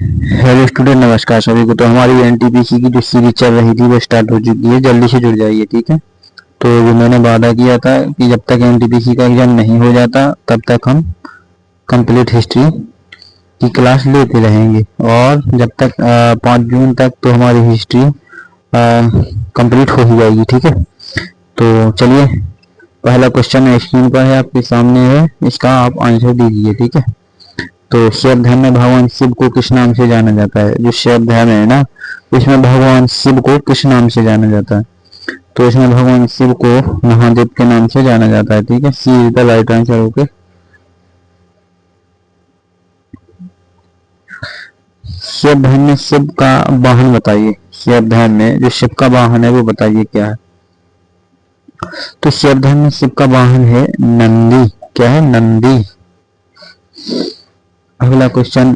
Hello student, नमस्कार सभी को। तो हमारी एनटीपीसी की जो सीरीज चल रही थी वो स्टार्ट हो चुकी है। जल्दी से जुड़ जाइए, ठीक है। तो जो मैंने वादा किया था कि जब तक एनटीपीसी का एग्जाम नहीं हो जाता तब तक हम कंप्लीट हिस्ट्री की क्लास लेते रहेंगे, और जब तक 5 जून तक तो हमारी हिस्ट्री कंप्लीट हो ही जाएगी, ठीक है। तो चलिए, पहला क्वेश्चन स्क्रीन पर है, आपके सामने है, इसका आप आंसर दीजिए, ठीक है। तो शिव धर्म में भगवान शिव को किस नाम से जाना जाता है? जो शिव धर्म है ना, इसमें भगवान शिव को किस नाम से जाना जाता है? तो इसमें भगवान शिव को महादेव के नाम से जाना जाता है, ठीक है। C is the right answer. Okay, Shiva धर्म में शिव का वाहन बताइए। शिव धर्म में जो शिव का वाहन है वो बताइए क्या है? तो शिव धर्म में शिव का वाहन है नंदी। क्या है? नंदी। अगला क्वेश्चन,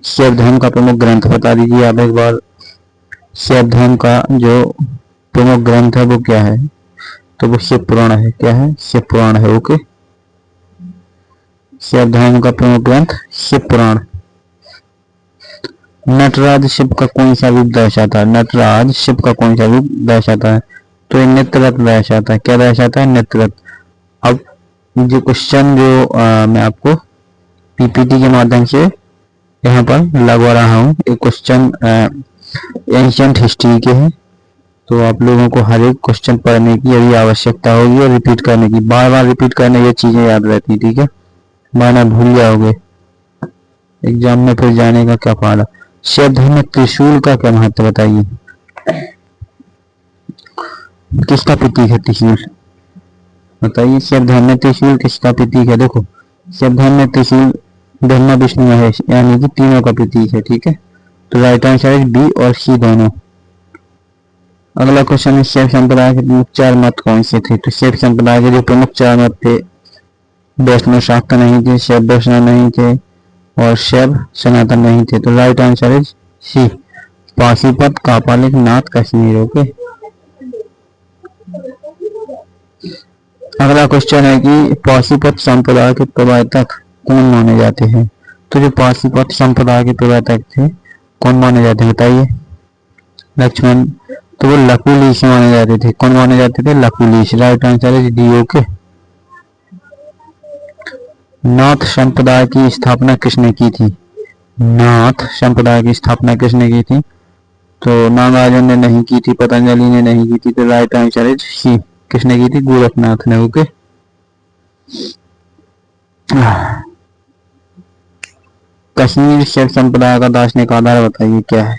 शिव धर्म का प्रमुख ग्रंथ बता दीजिए आप एक बार। शिव धर्म का जो प्रमुख ग्रंथ है वो क्या है? तो वो शिव पुराण है। क्या है? शिव पुराण है। ओके, शिव धर्म का प्रमुख ग्रंथ शिव पुराण। नटराज शिव का कौन सा रूप दर्शाता है? नटराज शिव का कौन सा रूप दर्शाता है? तो ये नेत्ररत्न दर्शाता है। क्या दर्शाता है? नेत्ररत्न। अब जो क्वेश्चन जो मैं आपको पीपीटी के माध्यम से यहाँ पर लगवा रहा हूँ, ये क्वेश्चन एंशिएंट हिस्ट्री के हैं। तो आप लोगों को हर एक क्वेश्चन पढ़ने की यदि आवश्यकता होगी और रिपीट करने की, बार बार रिपीट करने, ये चीजें याद रहती, ठीक है। माना भूल जाओगे एग्जाम में फिर जाने का क्या फायदा। शिव धर्म में त्रिशूल का क्या महत्व बताइए? किसका प्रतीक है त्रिशूल? बताइए, शिव धर्म में त्रिशूल किसका प्रतीक है? देखो, शिव धर्म में त्रिशूल ब्रह्मा विष्णु महेश यानी कि तीनों का प्रतीक है, ठीक है। तो राइट आंसर है बी और सी दोनों। अगला क्वेश्चन है, शैव संप्रदाय के प्रमुख 4 मत कौन से थे? तो शैव संप्रदाय के जो प्रमुख 4 मत थे, वैष्णव शाक्त नहीं थे, शैव वैष्णव नहीं थे, और शैव सनातन नहीं थे। तो राइट आंसर है सी, पाशीपत, कापालिक, नाथ, कश्मीर। ओके, अगला क्वेश्चन है कि पाशीपत संप्रदाय के प्रवर्तक कौन माने जाते हैं? तो जो पाशीपत संप्रदाय के प्रवर्तक थे कौन माने जाते हैं बताइए? लक्ष्मण। तो वो लकुलीश माने जाते थे। कौन माने जाते थे? लकुलीश। राइट आंसर है डी। ओके, नाथ संप्रदाय की स्थापना किसने की थी? नाथ संप्रदाय की स्थापना किसने की थी? तो नागार्जुन ने नहीं की थी, पतंजलि ने नहीं की थी। तो राइट आंसर है सी, किसने की थी? गोरखनाथ ने। ओके, कश्मीर शैव संप्रदाय का दार्शनिक आधार बताइए क्या है?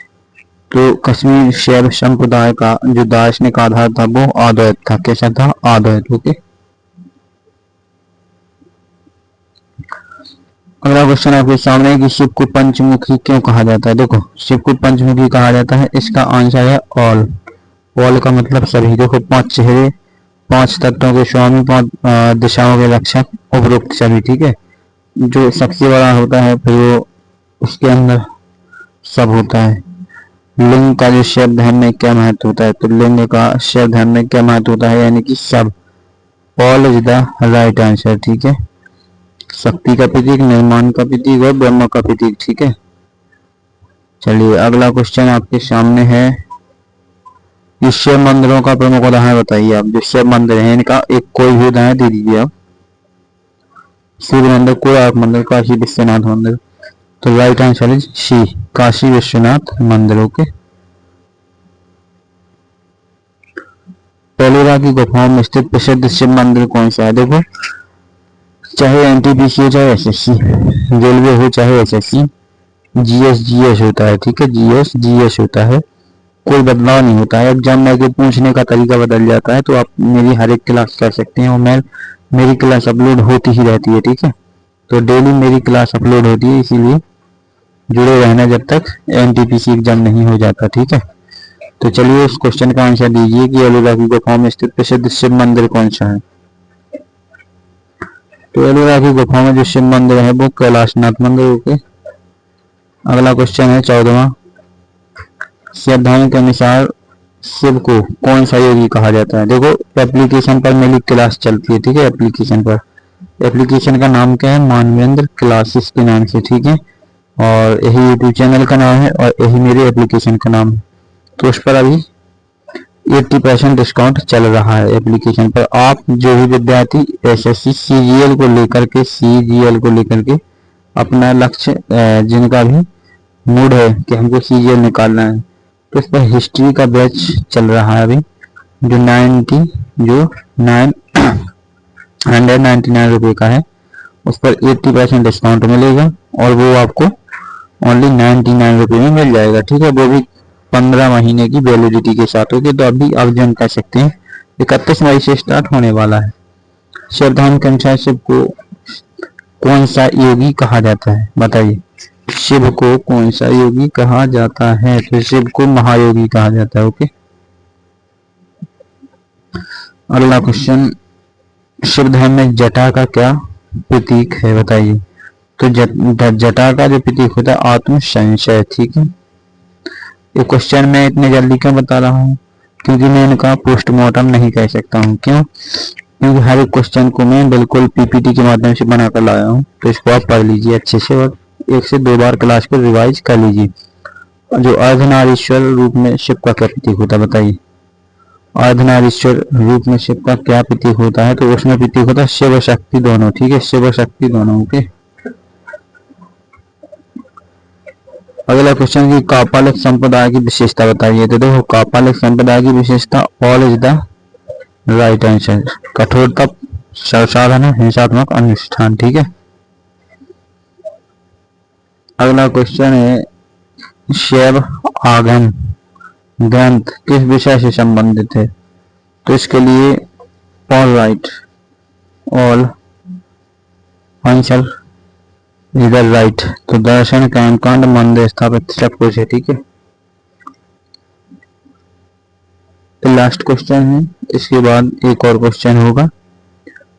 तो कश्मीर शैव संप्रदाय का जो दार्शनिक आधार था वो अद्वैत था। कैसा था? अद्वैत। ओके, अगला क्वेश्चन आपके सामने है कि शिव को पंचमुखी क्यों कहा जाता है? देखो, शिव को पंचमुखी कहा जाता है, इसका आंसर है ऑल। ऑल का मतलब सभी। देखो, 5 चेहरे, 5 तत्वों के स्वामी, 5 दिशाओं के रक्षक, उपरोक्त सभी, ठीक है। जो सबसे बड़ा होता है फिर वो उसके अंदर सब होता है। लिंग का जो शिव धर्म में क्या महत्व होता है? तो लिंग का शिव धर्म में क्या महत्व होता है? यानी कि सब। All is the right answer, ठीक है। शक्ति का प्रतीक, निर्माण का प्रतीक और ब्रह्म का प्रतीक, ठीक है। चलिए, अगला क्वेश्चन आपके सामने है, इस शिव मंदिरों का प्रमुख उदाहरण बताइए आप। जो शिव मंदिर है इनका एक कोई भी उदाहरण दे दीजिए आप। सूर्य मंदिर, कोणार्क मंदिर, काशी विश्वनाथ मंदिर। तो right answer is C, Kashi Vishwanath मंदिर। ओके, एलोरा की गुफाओं में स्थित प्रसिद्ध शिव मंदिर कौन सा है? देखो, चाहे एनटीपीसी हो, चाहे एसएससी, रेलवे हो, चाहे एसएससी, जीएस होता है, ठीक है। जीएस होता है, कोई बदलाव नहीं होता है। एग्जाम में के पूछने का तरीका बदल जाता है। तो आप मेरी हर एक क्लास कर सकते हैं, और मेरी क्लास अपलोड होती ही रहती है, ठीक है। तो डेली मेरी क्लास अपलोड होती है, इसीलिए जुड़े रहना जब तक एनटीपीसी एग्जाम नहीं हो जाता, ठीक है। तो चलिए, उस क्वेश्चन का आंसर दीजिए कि एलोरा की गुफाओं में स्थित प्रसिद्ध शिव मंदिर कौन सा है? तो एलोरा की गुफाओं में जो शिव मंदिर है वो कैलाशनाथ मंदिर। ओके, अगला क्वेश्चन है 14वां, शिव धर्म के अनुसार शिव को कौन सा योगी कहा जाता है? देखो, एप्लीकेशन पर मेरी क्लास चलती है, ठीक है। एप्लीकेशन का नाम क्या है? मानवेंद्र क्लासेस के नाम से, ठीक है। और यही यूट्यूब चैनल का नाम है और यही मेरी एप्लीकेशन का नाम है। तो उस पर अभी 80% डिस्काउंट चल रहा है एप्लीकेशन पर। आप जो भी विद्यार्थी एसएससी सीजीएल को लेकर के अपना लक्ष्य जिनका भी मूड है कि हमको सीजीएल निकालना है, तो इस पर हिस्ट्री का बैच चल रहा है अभी, जो 999 रुपये का है। उस पर 80% डिस्काउंट मिलेगा और वो आपको ओनली 99 रुपये में मिल जाएगा, ठीक है। वो भी 15 महीने की वैलिडिटी के साथ होगी। तो अभी आप ज्वाइन कर सकते हैं। 31 मई से स्टार्ट होने वाला है। शिवधाम के अनुसार शिव को कौन सा योगी कहा जाता है, बताइए। शिव को कौन सा योगी कहा जाता है? तो शिव को महायोगी कहा जाता है। ओके, अगला क्वेश्चन, शिव धर्म में जटा का क्या प्रतीक है, बताइए। तो जटा का जो प्रतीक होता है आत्म संशय, ठीक है। ये क्वेश्चन मैं इतने जल्दी क्यों बता रहा हूँ, क्योंकि मैं इनका पोस्टमार्टम नहीं कह सकता हूँ। क्यों? क्योंकि हर एक क्वेश्चन को मैं बिल्कुल पीपीटी के माध्यम से बनाकर लाया हूँ। तो इसको आप पढ़ लीजिए अच्छे से और 1 से 2 बार क्लास को रिवाइज कर लीजिए। जो अर्धनारीश्वर रूप में शिव का क्या प्रतीक होता है, बताइए। अर्धनारीश्वर रूप में शिव का क्या प्रतीक होता है? तो उसमें प्रतीक होता है शिव शक्ति दोनों, ठीक है, शिव शक्ति दोनों। ओके, अगला क्वेश्चन की कापालिक संप्रदाय की विशेषता बताइए। तो देखो, कापालिक संप्रदाय की विशेषता all is the right answer. कठोरता, सर्वसाधारण, हिंसात्मक अनुष्ठान, ठीक है। अगला क्वेश्चन है, शैव आगम ग्रंथ किस विषय से संबंधित है? तो इसके लिए ऑल राइट, ऑल आंसर इधर राइट। तो दर्शन, कर्मकांड, मंदिर स्थापित, सब कुछ है, ठीक है। लास्ट क्वेश्चन है, इसके बाद एक और क्वेश्चन होगा।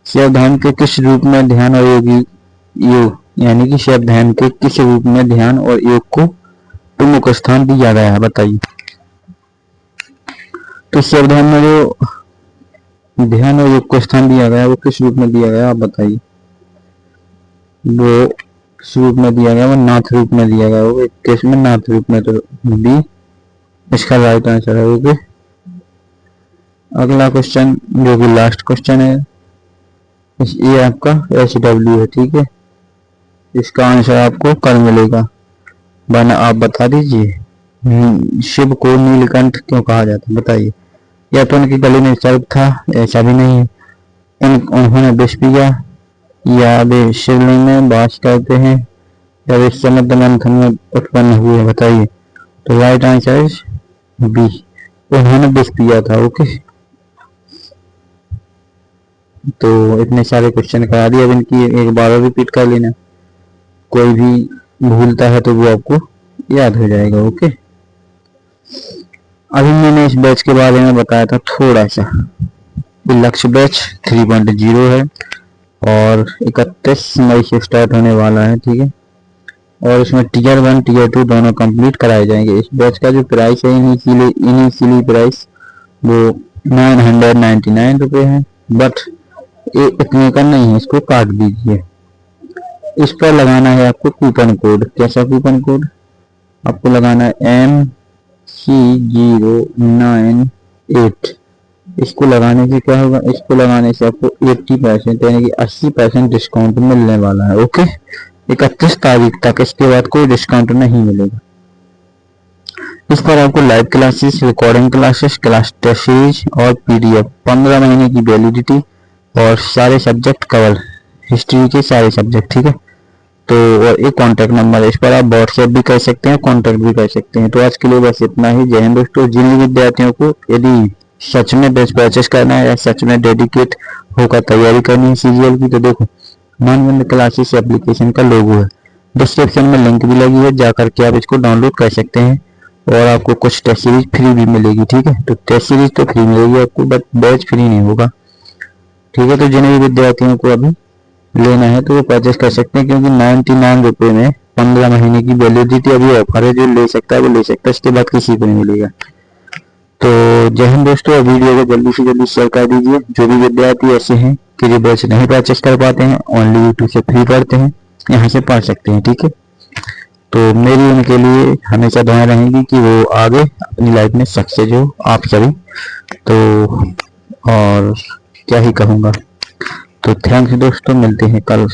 शिव ध्यान के किस रूप में ध्यान और योग यानी कि शिव ध्यान के किस रूप में ध्यान और योग को प्रमुख स्थान दिया गया है, बताइए। तो शिव ध्यान में जो ध्यान और योग को स्थान दिया गया है वो किस रूप में दिया गया, आप बताइए। वो किस रूप में दिया गया, वो नाथ रूप में दिया गया, वो किस में, नाथ रूप में। तो बी इसका राइट आंसर है। ओके, अगला क्वेश्चन जो कि लास्ट क्वेश्चन है, ये आपका SW है, ठीक है। इसका आंसर आपको कल मिलेगा, वरना आप बता दीजिए। शिव को नीलकंठ क्यों कहा जाता है, बताइए। या तो उनके गले में सर्प था, ऐसा भी नहीं है। उन्होंने विष पिया, या वे शिवलिंग में वास करते हैं, या वे समुद्र मंथन में उत्पन्न हुए, बताइए। तो राइट आंसर इज बी, उन्होंने विष पिया था। ओके, तो इतने सारे क्वेश्चन करा दिए। अब इनकी एक बार रिपीट कर लेना, कोई भी भूलता है तो वो आपको याद हो जाएगा। ओके, अभी मैंने इस बैच के बारे में बताया था थोड़ा सा। लक्ष्य बैच 3.0 है और 31 मई से स्टार्ट होने वाला है, ठीक है। और इसमें टीयर 1 टीयर 2 दोनों कंप्लीट कराए जाएंगे। इस बैच का जो प्राइस है इनिशियली प्राइस वो 999 रुपये है, बट ये इतने का नहीं है, इसको काट दीजिए। इस पर लगाना है आपको कूपन कोड। कैसा कूपन कोड? आपको लगाना है MC098। इसको लगाने से क्या होगा, इसको लगाने से आपको 80% यानी कि 80% डिस्काउंट मिलने वाला है। ओके, 31 तारीख तक, इसके बाद कोई डिस्काउंट नहीं मिलेगा। इस पर आपको live classes, recording classes, class test series और PDF, 15 महीने की वैलिडिटी और सारे सब्जेक्ट कवर, हिस्ट्री के सारे सब्जेक्ट, ठीक है। तो और एक कॉन्टैक्ट नंबर है, इस पर आप व्हाट्सएप भी कर सकते हैं, कॉन्टैक्ट भी कर सकते हैं। तो आज के लिए बस इतना ही। जय हिंद दोस्तों। जिन विद्यार्थियों को यदि सच में बैच परचेस करना है या सच में डेडिकेट होकर तैयारी करनी है सीजीएल की, तो देखो मानवंद क्लासेस एप्लीकेशन का लोगो है, डिस्क्रिप्शन में लिंक भी लगी है, जाकर के आप इसको डाउनलोड कर सकते हैं और आपको कुछ टेस्ट सीरीज फ्री भी मिलेगी, ठीक है। तो टेस्ट सीरीज तो फ्री मिलेगी आपको, बट बैच फ्री नहीं होगा, ठीक है। तो जिन भी विद्यार्थियों को अभी लेना है तो वो परचेस कर सकते हैं, क्योंकि 99 रुपये में 15 महीने की वैलिडिटी अभी ऑफर है। जो ले सकता है वो ले सकता है, इसके बाद किसी को नहीं मिलेगा। तो जय हिंद दोस्तों। वीडियो को जल्दी से जल्दी शेयर कर दीजिए। जो भी विद्यार्थी ऐसे हैं कि जो बैच नहीं परचेस कर पाते हैं, ओनली यूट्यूब से फ्री पढ़ते हैं, यहाँ से पढ़ सकते हैं, ठीक है। तो मेरी उनके लिए हमेशा दुआएं रहेंगी कि वो आगे अपनी लाइफ में सक्सेस हो, आप सभी। तो और क्या ही कहूँगा। तो थैंक्स दोस्तों, मिलते हैं कल